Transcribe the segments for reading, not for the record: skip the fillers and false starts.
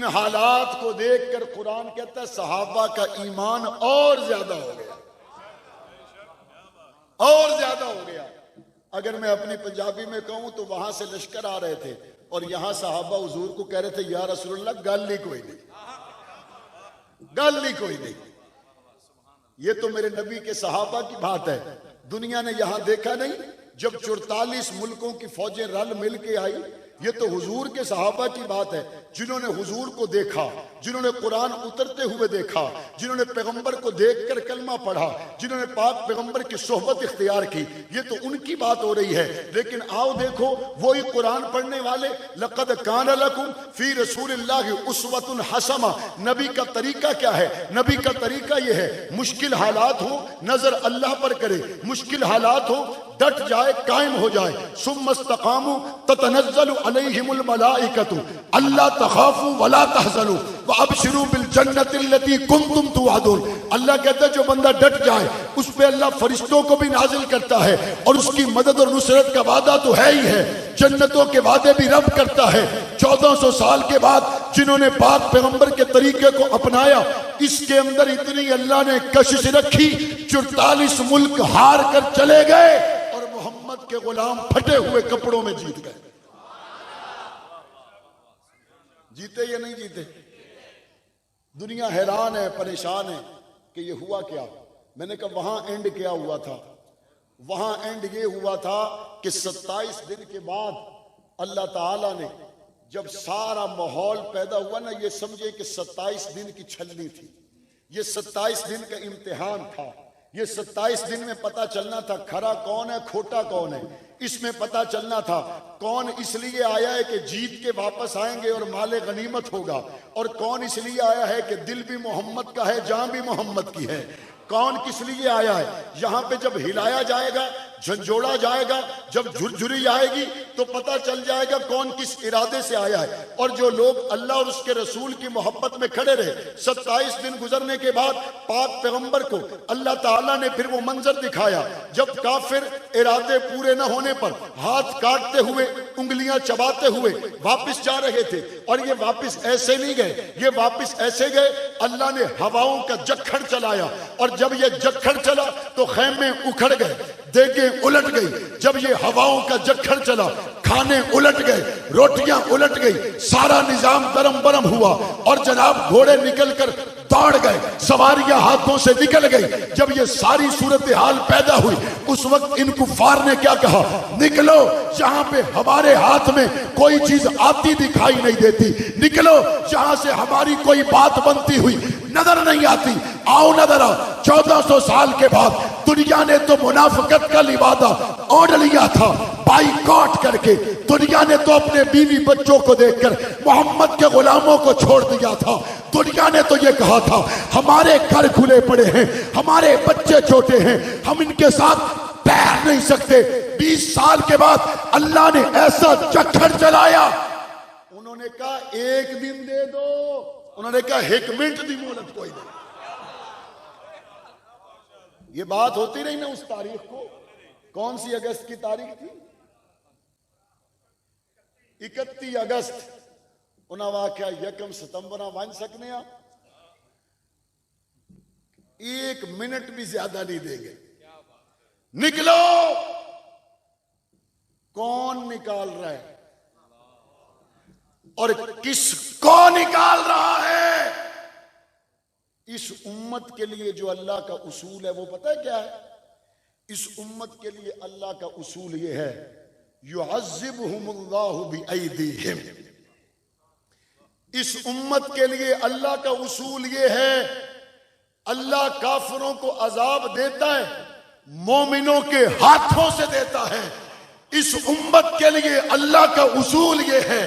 हालात को देखकर कुरान कहता है सहाबा का ईमान और ज्यादा हो गया, और ज्यादा हो गया। अगर मैं अपनी पंजाबी में कहूं तो वहां से लश्कर आ रहे थे और यहां सहाबा हुजूर को कह रहे थे या रसूलुल्लाह गल ही कोई नहीं, गल ही कोई नहीं। ये तो मेरे नबी के सहाबा की बात है। दुनिया ने यहां देखा नहीं जब 44 मुल्कों की फौजें रल मिल के आई। ये तो हुजूर के सहाबा की बात है जिन्होंने हुजूर को देखा, जिन्होंने कुरान उतरते हुए देखा, जिन्होंने पैगंबर को देखकर कलमा पढ़ा, जिन्होंने पाक पैगंबर की सोहबत इख्तियार की। ये तो उनकी बात हो रही है। लेकिन आओ देखो वही कुरान पढ़ने वाले, लक़द कान लकुम फी रसूलिल्लाहि उस्वतुन हसना। नबी का तरीका क्या है? नबी का तरीका यह है मुश्किल हालात हो नजर अल्लाह पर करे, मुश्किल हालात हो डट जाए, कायम हो जाए। सुम्मस्तकामु ततनज़्ज़लु अलैहिमुल मलाइकतु अल्ला तखाफू वला तहज़नु व अबशिरू बिल जन्नतिल लती कुंतुम तुअदून। अल्लाह कहता है जो बंदा डट जाए उस पे अल्लाह फरिश्तों को भी नाजिल करता है और उसकी मदद और नुसरत का वादा तो है ही है, जन्नतों के वादे भी रब करता है। 1400 साल के बाद जिन्होंने पाक पैगंबर के तरीके को अपनाया, इसके अंदर इतनी अल्लाह ने कशिश रखी 44 मुल्क हार कर चले गए और मोहम्मद के गुलाम फटे हुए कपड़ों में जीत गए। जीते या नहीं जीते? दुनिया हैरान है, परेशान है कि ये हुआ क्या। मैंने कहा वहां एंड क्या हुआ था? वहां एंड ये हुआ था कि 27 दिन के बाद अल्लाह ताला ने जब सारा माहौल पैदा हुआ ना, ये समझे कि 27 दिन की छलनी थी, ये 27 दिन का इम्तिहान था। ये 27 दिन में पता चलना था खरा कौन है, खोटा कौन है। इसमें पता चलना था कौन इसलिए आया है कि जीत के वापस आएंगे और माले गनीमत होगा, और कौन इसलिए आया है कि दिल भी मोहम्मद का है, जान भी मोहम्मद की है। कौन किस लिए आया है? यहां पे जब हिलाया जाएगा, झंझोड़ा जाएगा, जब झुरझुरी आएगी तो पता चल जाएगा कौन किस इरादे से आया है। और जो लोग अल्लाह और उसके रसूल की मोहब्बत में खड़े रहे, 27 दिन गुजरने के बाद पाक पैगंबर को अल्लाह ताला ने फिर वो मंजर दिखाया जब काफिर इरादे पूरे न होने पर हाथ काटते हुए, उंगलियां चबाते हुए वापिस जा रहे थे। और ये वापिस ऐसे नहीं गए, ये वापिस ऐसे गए अल्लाह ने हवाओं का जक्खड़ चलाया, और जब ये जक्खड़ चला तो खैमे उखड़ गए, देगे उलट गई। जब ये हवाओं का जक्खड़ चला खाने उलट गए, रोटियां उलट गई, सारा निजाम दरम बरम हुआ और जनाब घोड़े निकलकर दौड़ गए, सवारियां हाथों से निकल गई। जब ये सारी सूरत हाल पैदा हुई उस वक्त इन कुफार ने क्या कहा? निकलो, जहां पे हमारे हाथ में कोई चीज आती दिखाई नहीं देती, निकलो जहां से हमारी कोई बात बनती हुई नजर नहीं आती, आओ नजर आओ। 1400 साल के बाद दुनिया ने तो मुनाफिकत का लिबादा ओढ़ लिया था बाइकॉट करके। दुनिया ने तो अपने बीवी बच्चों को देखकर मोहम्मद के गुलामों को छोड़ दिया था। दुनिया ने तो ये कहा था हमारे घर खुले पड़े हैं, हमारे बच्चे छोटे हैं, हम इनके साथ बैठ नहीं सकते। 20 साल के बाद अल्लाह ने ऐसा चक्कर चलाया, उन्होंने कहा एक दिन दे दो, उन्होंने कहा 1 मिनट की मोहलत कोई नहीं। ये बात होती रही ना उस तारीख को। कौन सी अगस्त की तारीख थी? 31 अगस्त। उन्हें वाक्या 1 सितंबर वन सकने, 1 मिनट भी ज्यादा नहीं देंगे। निकलो। कौन निकाल रहा है और किसको निकाल रहा है? इस उम्मत के लिए जो अल्लाह का उसूल है वो पता है क्या है? इस उम्मत के लिए अल्लाह का उसूल ये है युअज़्ज़िबुहुमुल्लाहु बिअयदीहिम। इस उम्मत के लिए अल्लाह का उसूल ये है अल्लाह काफिरों को अजाब देता है, मोमिनों के हाथों से देता है। इस उम्मत के लिए अल्लाह का उसूल ये है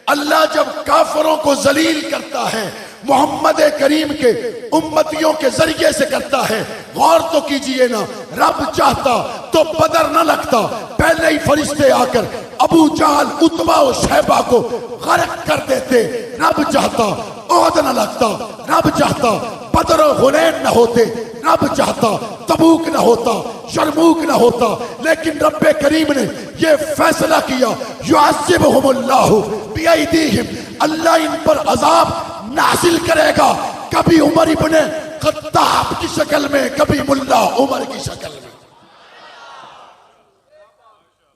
अल्लाह जब काफिरों को जलील करता है मोहम्मद करीम के उम्मतियों के जरिए से करता है। गौर तो कीजिए ना, रब चाहता तो बदर न लगता, पहले ही फरिश्ते आकर अबू जहल, उतबा और शैबा को गर्क कर देते। रब चाहता ओहद न लगता, रब चाहता बदर और हुनैन न होते, रब चाहता तबूक न होता, शर्मूक न होता। लेकिन रब्बे करीम ने यह फैसला किया युअज़्ज़िबुहुमुल्लाहु बिअयदीहिम, अल्लाह इन पर अजाब नाजिल करेगा, कभी उमर इब्ने खत्ताब की शक्ल में, कभी मुल्ला उमर की शक्ल में।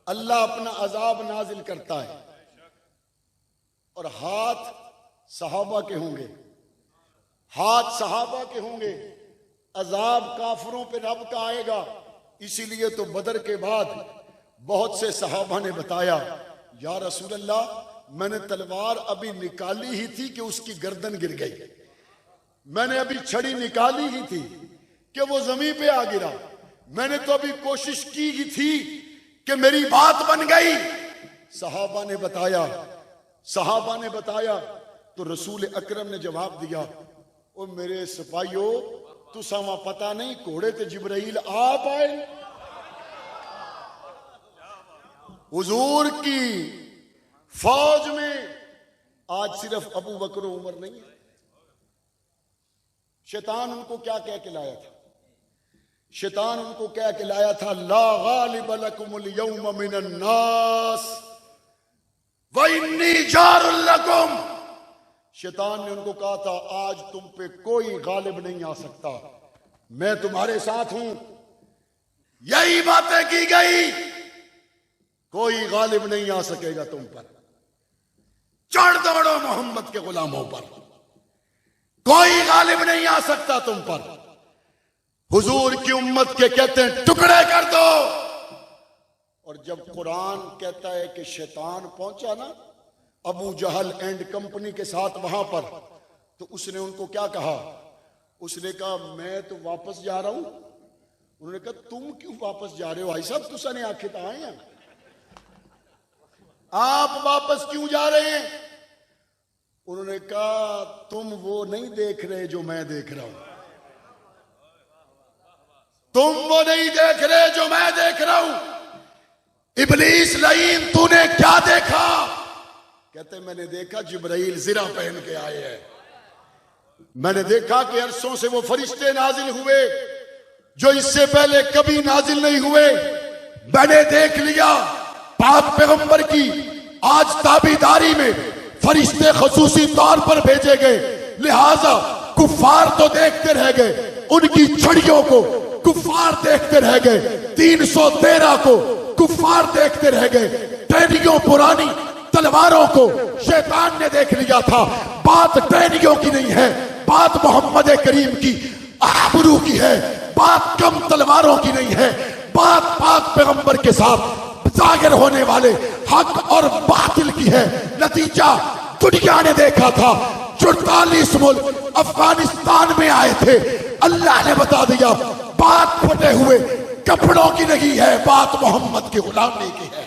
अल्लाह अपना अजाब नाजिल करता है और हाथ सहाबा के होंगे, हाथ सहाबा के होंगे। अजाब काफिरों पे रब का आएगा। इसीलिए तो बदर के बाद बहुत से सहाबा ने बताया, या रसूल अल्लाह, मैंने तलवार अभी निकाली ही थी कि उसकी गर्दन गिर गई, मैंने अभी छड़ी निकाली ही थी कि वो जमीन पे आ गिरा, मैंने तो अभी कोशिश की ही थी कि मेरी बात बन गई। सहाबा ने बताया तो रसूल अकरम ने जवाब दिया, ओ मेरे सिपाहियों, तुसा वहां पता नहीं घोड़े ते जिब्राइल आप आए, हुजूर की फौज में आज सिर्फ अबू बकर उमर नहीं है। शैतान उनको क्या कह के लाया था? शैतान उनको क्या कह के लाया था? ला गालिब लकुमुल यौम मिनन नास व इन्नी जारुल लकुम। शैतान ने उनको कहा था, आज तुम पे कोई गालिब नहीं आ सकता, मैं तुम्हारे साथ हूं। यही बातें की गई, कोई गालिब नहीं आ सकेगा तुम पर। चढ़ दौड़ो मोहम्मद के गुलामों पर, कोई गालिब नहीं आ सकता तुम पर। हुजूर की उम्मत के कहते हैं टुकड़े कर दो। और जब कुरान कहता है कि शैतान पहुंचा ना अबू जहल एंड कंपनी के साथ वहां पर, तो उसने उनको क्या कहा? उसने कहा, मैं तो वापस जा रहा हूं। उन्होंने कहा, तुम क्यों वापस जा रहे हो? भाई साहब तुसा ने आखे तो आए हैं, आप वापस क्यों जा रहे हैं? उन्होंने कहा, तुम वो नहीं देख रहे जो मैं देख रहा हूं, तुम वो नहीं देख रहे जो मैं देख रहा हूं। इब्लीस लईन, तूने क्या देखा? कहते, मैंने देखा जिब्राइल ज़िरा पहन के आए हैं, मैंने देखा कि अरसों से वो फरिश्ते नाजिल हुए जो इससे पहले कभी नाजिल नहीं हुए। मैंने देख लिया पाक पैगंबर की आज ताबीदारी में फरिश्ते खसूसी तौर पर भेजे गए, लिहाजा कुफार तो देखते रह गए, उनकी छड़ियों को कुफार देखते रह गए, 313 को कुफार देखते रह गए, टहनियों पुरानी तलवारों को शैतान ने देख लिया था। बात टहनियों की नहीं है, बात मोहम्मद करीम की आबरू की है, बात कम तलवारों की नहीं है, बात पाक पैगंबर के साथ जाहिर होने वाले हक और बातिल की है। नतीजा दुनिया ने देखा था, 44 मुल्क अफगानिस्तान में आए थे, अल्लाह ने बता दिया बात फटे हुए कपड़ों की नहीं है, बात मोहम्मद की गुलामी की है।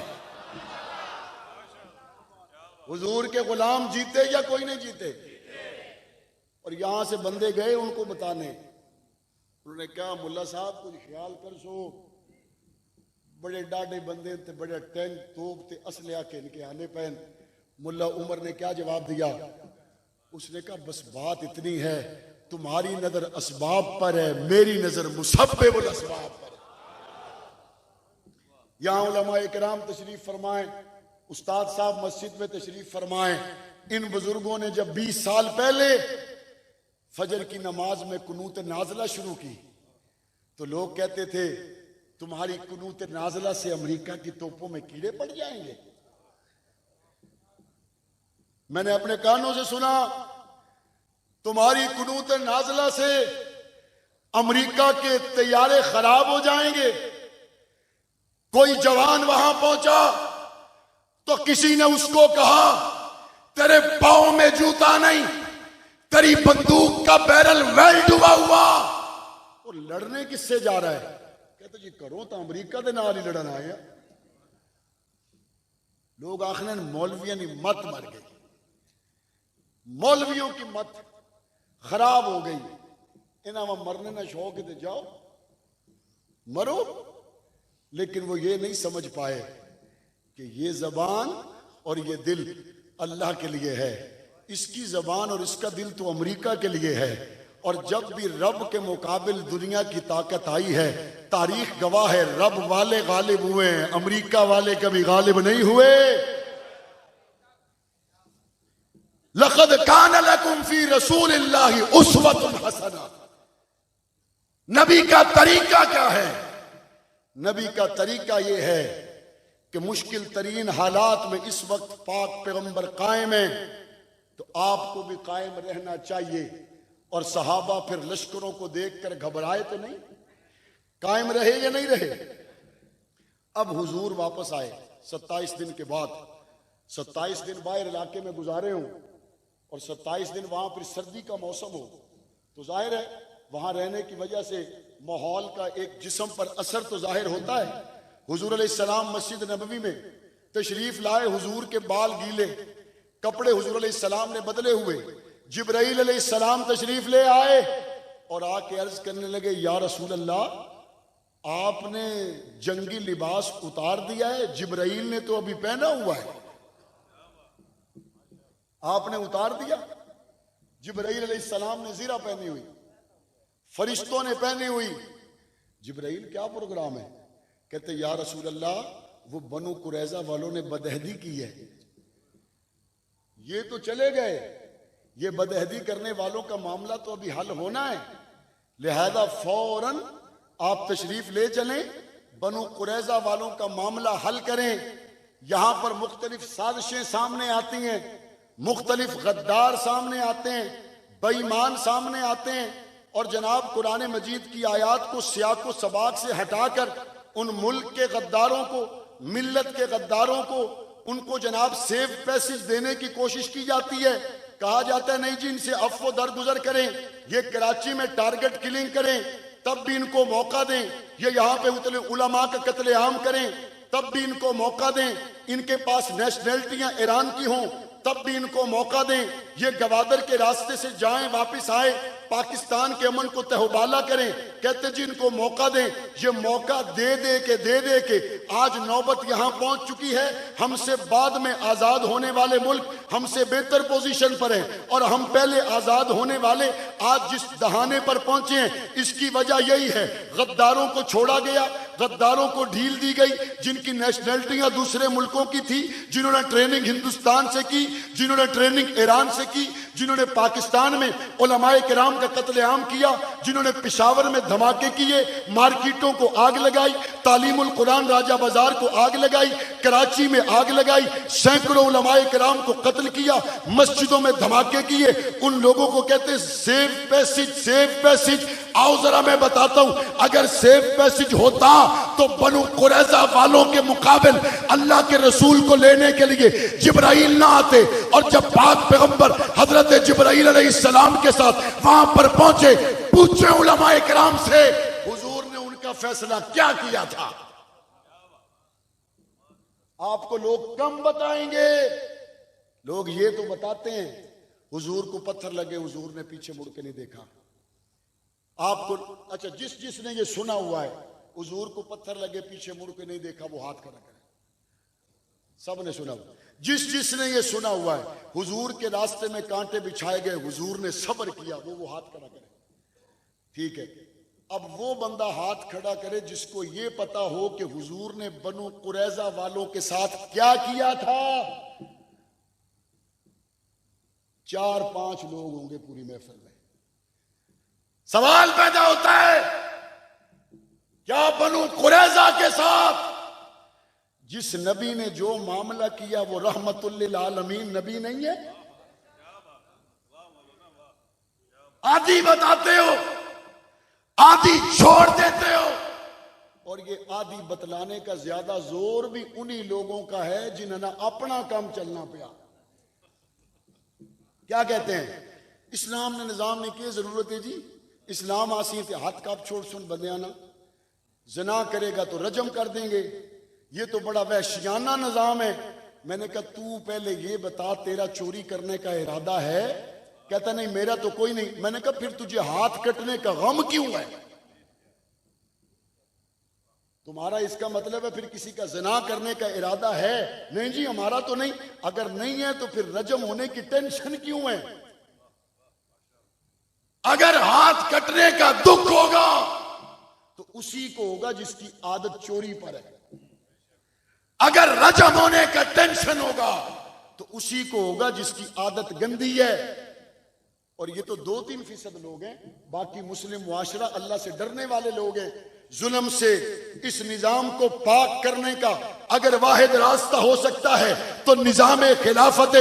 हुजूर के गुलाम जीते या कोई नहीं जीते? और यहां से बंदे गए उनको बताने, उन्होंने कहा, मुल्ला साहब कुछ ख्याल कर सो, बड़े डाडे बंदे थे, बड़े टैंक तोप थे, असले आके इनके आने पैन। मुल्ला उमर ने क्या जवाब दिया? उसने कहा, बस बात इतनी है, तुम्हारी नजर असबाब पर है, मेरी नजर मुसब्बिबुल असबाब पर है। यहां उलमाए किराम तशरीफ फरमाए, उस्ताद साहब मस्जिद में तशरीफ फरमाए। इन बुजुर्गों ने जब 20 साल पहले फजर की नमाज में कुनूत नाजला शुरू की, तो लोग कहते थे, तुम्हारी कुनूत नाजला से अमेरिका की तोपों में कीड़े पड़ जाएंगे। मैंने अपने कानों से सुना, तुम्हारी कुनूत नाजला से अमेरिका के तैयारे खराब हो जाएंगे। कोई जवान वहां पहुंचा तो किसी ने उसको कहा, तेरे पांव में जूता नहीं, तेरी बंदूक का बैरल वेल्ड हुआ। तो लड़ने किससे जा रहा है? कहते जी करो तो अमेरिका के नाल ही लड़न आए। लोग आखने मौलवियों की मत मर गई, मौलवियों की मत खराब हो गई, इन्हें मरने ना शौक है तो जाओ मरो। लेकिन वो ये नहीं समझ पाए कि ये जबान और ये दिल अल्लाह के लिए है, इसकी जबान और इसका दिल तो अमेरिका के लिए है। और जब भी रब के मुकाबिल दुनिया की ताकत आई है, तारीख गवाह है, रब वाले गालिब हुए हैं, अमेरिका वाले कभी गालिब नहीं हुए। लक़द कान लकुम फी रसूलिल्लाहि उस्वतुन हसना। नबी का तरीका क्या है? नबी का तरीका यह है कि मुश्किल तरीन हालात में इस वक्त पाक पैगंबर कायम है तो आपको भी कायम रहना चाहिए। और सहाबा फिर लश्करों को देखकर घबराए तो नहीं, कायम रहे या नहीं रहे। अब हुजूर वापस आए 27 दिन के बाद। 27 दिन बाहर इलाके में गुजारे हो और 27 दिन वहां फिर सर्दी का मौसम हो तो जाहिर है वहां रहने की वजह से माहौल का एक जिस्म पर असर तो जाहिर होता है। हुजूर अलैहिस्सलाम मस्जिद नबवी में तशरीफ लाए, हुजूर के बाल गीले, कपड़े हुजूर अलैहिस्सलाम ने बदले हुए। जिब्राइल अलैहिस्सलाम तशरीफ ले आए और आके अर्ज करने लगे, या रसूल अल्लाह, आपने जंगी लिबास उतार दिया है, जिब्राइल ने तो अभी पहना हुआ है, आपने उतार दिया। जिब्राइल अलैहिस्सलाम ने ज़ीरा पहनी हुई, फरिश्तों ने पहनी हुई। जिब्राइल क्या प्रोग्राम है? कहते या रसूल अल्लाह, वो बनु कुरैजा वालों ने बदअहदी की है, ये तो चले गए, ये बदअहदी करने वालों का मामला तो अभी हल होना है, लिहाजा फौरन आप तशरीफ ले चलें, बनु कुरैजा वालों का मामला हल करें। यहां पर मुख्तलिफ साजिशें सामने आती हैं, मुख्तलिफ गद्दार सामने आते हैं, बेईमान सामने आते हैं और जनाब कुरान मजीद की आयात को सियाको सबाक से हटाकर उन मुल्क के गद्दारों को, मिल्लत के गद्दारों को, उनको जनाब सेफ पैसेज देने की कोशिश की जाती है। कहा जाता है नहीं जी, इनसे अफ़्व दरगुजर करें, ये कराची में टारगेट किलिंग करें तब भी इनको मौका दें, ये यहाँ पे उतले उलमा का कत्लेआम करें तब भी इनको मौका दें, इनके पास नेशनैलिटियां ईरान की हों तब भी इनको मौका दें, ये गवादर के रास्ते से जाएं वापस आए, पाकिस्तान के अमन को तहबाला करें, कहते जी इनको मौका दें। ये मौका दे दे के आज नौबत यहां पहुंच चुकी है। हमसे बाद में आजाद होने वाले मुल्क हमसे बेहतर पोजीशन पर हैं और हम पहले आजाद होने वाले आज जिस दहाने पर पहुंचे हैं, इसकी वजह यही है, गद्दारों को छोड़ा गया, गद्दारों को ढील दी गई, जिनकी नेशनैलिटियां दूसरे मुल्कों की थी, जिन्होंने ट्रेनिंग हिंदुस्तान से की, जिन्होंने ट्रेनिंग ईरान से की, जिन्होंने पाकिस्तान में उलमाए किराम का कत्लेआम किया, जिन्होंने पेशावर में धमाके किए, मार्केटों को आग लगाई, तालीमुल कुरान राजा बाजार को आग लगाई, कराची में आग लगाई, सैकड़ों उलमाए किराम को कत्ल किया, मस्जिदों में धमाके किए, उन लोगों को कहते सेफ पैसेज, सेफ पैसेज। आओ जरा मैं बताता हूं, अगर सेफ पैसेज होता तो बनु कुरैजा वालों के मुकाबिल अल्लाह के रसूल को लेने के लिए जिब्राइल ना आते। और जब पाक पैगंबर हजरत जिब्राइल अलैहिस्सलाम के साथ वहां पर पहुंचे, पूछे उलमाए किराम से, हुजूर ने उनका फैसला क्या किया था? आपको लोग कम बताएंगे, लोग ये तो बताते हैं हुजूर को पत्थर लगे, हुजूर ने पीछे मुड़ के नहीं देखा। आपको अच्छा, जिसने ये सुना हुआ है हुजूर को पत्थर लगे पीछे मुड़ के नहीं देखा, वो हाथ खड़ा करे। सब ने सुना हुआ। जिसने ये सुना हुआ है हुजूर के रास्ते में कांटे बिछाए गए, हुजूर ने सब्र किया, वो हाथ खड़ा करे। ठीक है, अब वो बंदा हाथ खड़ा करे जिसको ये पता हो कि हुजूर ने बनु कुरैजा वालों के साथ क्या किया था। 4-5 लोग होंगे पूरी महफिल में। सवाल पैदा होता है, क्या बनु कुरैजा के साथ जिस नबी ने जो मामला किया वो रहमतुल लिल आलमीन नबी नहीं है? आधी बताते हो, आधी छोड़ देते हो, और ये आधी बतलाने का ज्यादा जोर भी उन्हीं लोगों का है जिन्होंने अपना काम चलना पाया। क्या कहते हैं, इस्लाम ने निजाम ने की जरूरत है जी, इस्लाम आसी थे हाथ काप छोड़ सुन बंदियाना, जना करेगा तो रजम कर देंगे, ये तो बड़ा वहशियाना निजाम है। मैंने कहा तू पहले ये बता तेरा चोरी करने का इरादा है? कहता नहीं मेरा तो कोई नहीं। मैंने कहा फिर तुझे हाथ कटने का गम क्यों है? तुम्हारा इसका मतलब है फिर किसी का जना करने का इरादा है? नहीं जी हमारा तो नहीं। अगर नहीं है तो फिर रजम होने की टेंशन क्यों है? अगर हाथ कटने का दुख होगा तो उसी को होगा जिसकी आदत चोरी पर है। अगर रजम होने का टेंशन होगा तो उसी को होगा जिसकी आदत गंदी है। और ये तो 2-3% लोग हैं, बाकी मुस्लिम मुआशरा अल्लाह से डरने वाले लोग हैं। जुल्म से इस निजाम को पाक करने का अगर वाहिद रास्ता हो सकता है तो निजाम खिलाफत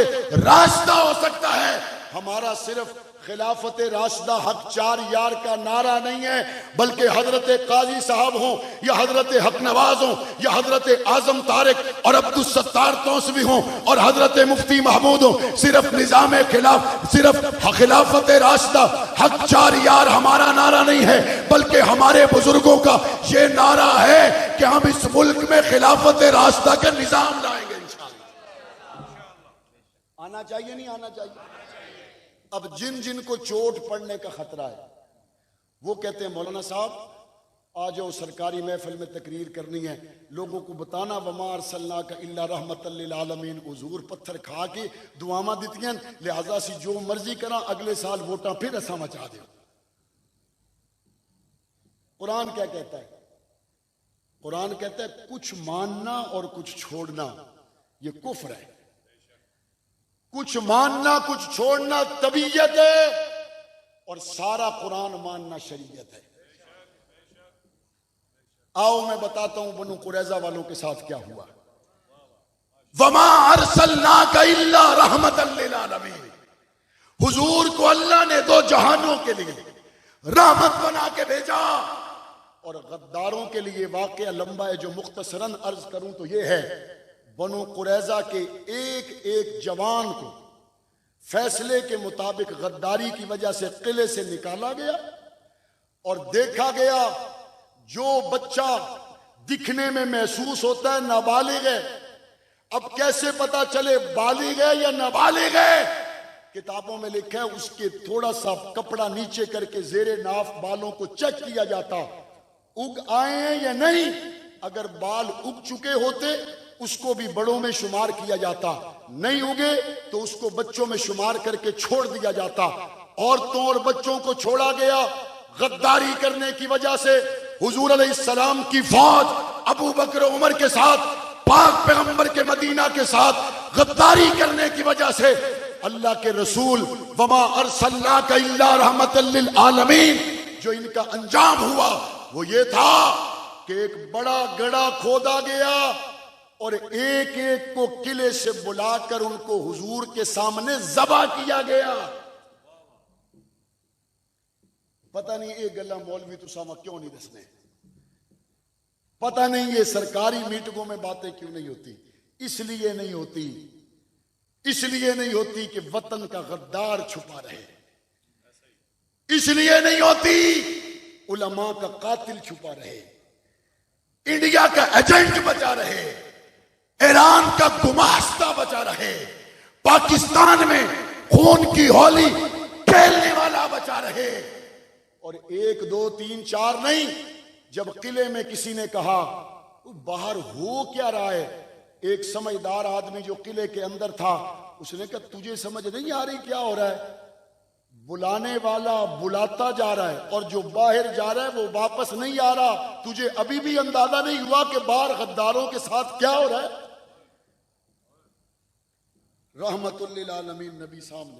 रास्ता हो सकता है। हमारा सिर्फ खिलाफत राशिदा हक 4 यार का नारा नहीं है, बल्कि हजरत काजी साहब हों या हजरत हक नवाज हों या हजरत आजम तारिक और अब्दुल सत्तार तौसवी हों और हजरत मुफ्ती महमूद हों, सिर्फ निजाम खिलाफत राशिदा हक 4 यार हमारा नारा नहीं है, बल्कि हमारे बुजुर्गों का ये नारा है कि हम इस मुल्क में खिलाफत राशिदा का निजाम लाएंगे इंशाअल्लाह। आना चाहिए नहीं आना चाहिए? अब जिन जिन को चोट पड़ने का खतरा है वो कहते हैं मौलाना साहब आ जाओ, सरकारी महफिल में तकरीर करनी है, लोगों को बताना वमा अरसलना का इल्ला रहमतल लिल आलमीन। हुजूर पत्थर खा के दुआमा दितियां, लिहाजा सी जो मर्जी करा अगले साल वोटा फिर असा मचा दो। कुरान क्या कहता है? कुरान कहता है कुछ मानना और कुछ छोड़ना ये कुफ्र है। कुछ मानना कुछ छोड़ना तबीयत है और सारा कुरान मानना शरीयत है। आओ मैं बताता हूं बनु कुरैजा वालों के साथ क्या हुआ। वमा अरसलनाका इल्ला रहमतल लिल आलमीन, हुजूर को अल्लाह ने 2 जहानों के लिए रहमत बना के भेजा। और गद्दारों के लिए वाकया लंबा है, जो मुख्तसरन अर्ज करूं तो यह है, बनु कुरैजा के एक एक जवान को फैसले के मुताबिक गद्दारी की वजह से किले से निकाला गया और देखा गया जो बच्चा दिखने में महसूस होता है नाबालिग है। अब कैसे पता चले बालिग है या नाबालिग है? किताबों में लिखा है उसके थोड़ा सा कपड़ा नीचे करके जेरे नाफ बालों को चेक किया जाता, उग आए हैं या नहीं। अगर बाल उग चुके होते उसको भी बड़ों में शुमार किया जाता, नहीं उगे तो उसको बच्चों में शुमार करके छोड़ दिया जाता। औरतों और बच्चों को छोड़ा गया। गद्दारी करने की वजह से हुजूर अलैहिस्सलाम की फौज अबू बकर उमर के साथ, पाक पैगंबर के मदीना के साथ गद्दारी करने की वजह से अल्लाह के रसूल वमा अरसलनाका इल्ला रहमतल लिल आलमीन, जो इनका अंजाम हुआ वो ये था कि एक बड़ा गड्ढा खोदा गया और एक एक को किले से बुलाकर उनको हुजूर के सामने ज़बा किया गया। पता नहीं ये गल्ला मौलवी तो सामा क्यों नहीं दसने, पता नहीं ये सरकारी मीटिंगों में बातें क्यों नहीं होती। इसलिए नहीं होती, इसलिए नहीं होती कि वतन का गद्दार छुपा रहे, इसलिए नहीं होती उलमा का कातिल छुपा रहे, इंडिया का एजेंट बचा रहे, ईरान का गुमास्ता बचा रहे, पाकिस्तान में खून की होली खेलने वाला बचा रहे। और 1 2 3 4 नहीं, जब किले में किसी ने कहा बाहर हो क्या रहा है, एक समझदार आदमी जो किले के अंदर था उसने कहा तुझे समझ नहीं आ रही क्या हो रहा है? बुलाने वाला बुलाता जा रहा है और जो बाहर जा रहा है वो वापस नहीं आ रहा। तुझे अभी भी अंदाजा नहीं हुआ कि बाहर गद्दारों के साथ क्या हो रहा है? रहमतुल लिल आलमीन नबी सामने